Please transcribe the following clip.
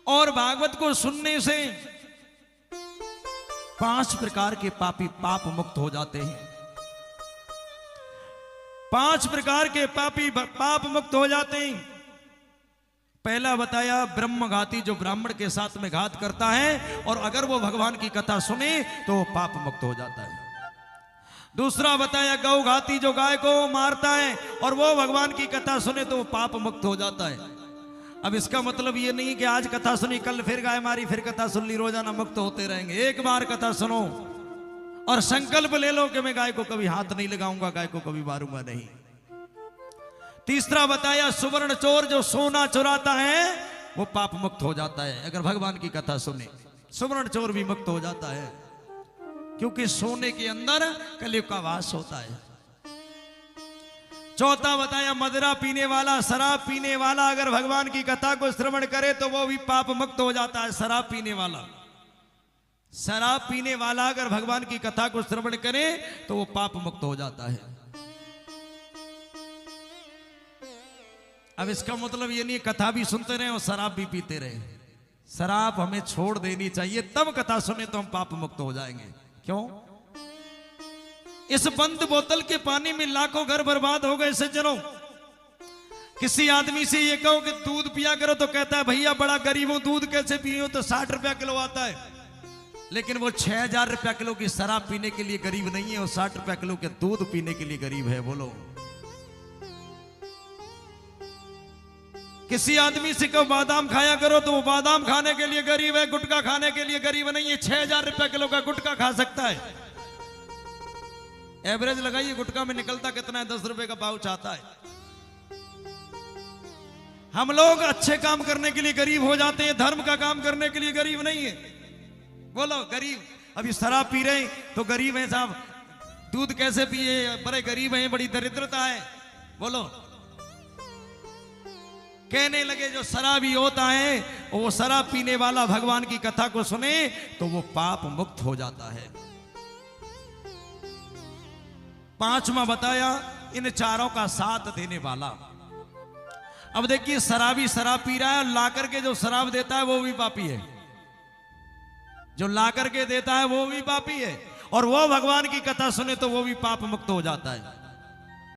और भागवत को सुनने से 5 प्रकार के पापी पाप मुक्त हो जाते हैं। 5 प्रकार के पापी पाप मुक्त हो जाते हैं। पहला बताया ब्रह्मघाती, जो ब्राह्मण के साथ में घात करता है और अगर वो भगवान की कथा सुने तो वो पाप मुक्त हो जाता है। दूसरा बताया गौघाती, जो गाय को मारता है और वो भगवान की कथा सुने तो वो पाप मुक्त हो जाता है। अब इसका मतलब ये नहीं कि आज कथा सुनी कल फिर गाय मारी फिर कथा सुन ली, रोजाना मुक्त होते रहेंगे। एक बार कथा सुनो और संकल्प ले लो कि मैं गाय को कभी हाथ नहीं लगाऊंगा, गाय को कभी मारूंगा नहीं। तीसरा बताया सुवर्ण चोर, जो सोना चुराता है वो पाप मुक्त हो जाता है अगर भगवान की कथा सुने। सुवर्ण चोर भी मुक्त हो जाता है क्योंकि सोने के अंदर कलयुग का वास होता है। चौथा बताया मदिरा पीने वाला, शराब पीने वाला अगर भगवान की कथा को श्रवण करे तो वो भी पाप मुक्त हो जाता है। शराब पीने वाला अगर भगवान की कथा को श्रवण करे तो वो पाप मुक्त हो जाता है। अब इसका मतलब ये नहीं कथा भी सुनते रहे और शराब भी पीते रहे। शराब हमें छोड़ देनी चाहिए, तब कथा सुने तो हम पाप मुक्त हो जाएंगे। क्यों? इस बंद बोतल के पानी में लाखों घर बर्बाद हो गए सज्जनों। किसी आदमी से ये कहो कि दूध पिया करो तो कहता है भैया बड़ा गरीब हूं, दूध कैसे पियो, तो 60 रुपया किलो आता है। लेकिन वो 6000 रुपया किलो की शराब पीने के लिए गरीब नहीं है, और 60 रुपया किलो के दूध पीने के लिए गरीब है। बोलो, किसी आदमी से कहो बादाम खाया करो तो वो बादाम खाने के लिए गरीब है, गुटखा खाने के लिए गरीब नहीं है। 6000 रुपया किलो का गुटखा खा सकता है। एवरेज लगाइए गुटखा में निकलता कितना है, 10 रुपए का पाउच आता है। हम लोग अच्छे काम करने के लिए गरीब हो जाते हैं, धर्म का काम करने के लिए गरीब नहीं है। बोलो, गरीब अभी शराब पी रहे तो गरीब है साहब, दूध कैसे पिए, बड़े गरीब हैं, बड़ी दरिद्रता है। बोलो, कहने लगे जो शराबी होता है वो शराब पीने वाला भगवान की कथा को सुने तो वो पाप मुक्त हो जाता है। 5वां बताया इन चारों का साथ देने वाला। अब देखिए, शराबी शराब पी रहा है और ला करके जो शराब देता है वो भी पापी है, जो ला करके देता है वो भी पापी है, और वो भगवान की कथा सुने तो वो भी पाप मुक्त हो जाता है।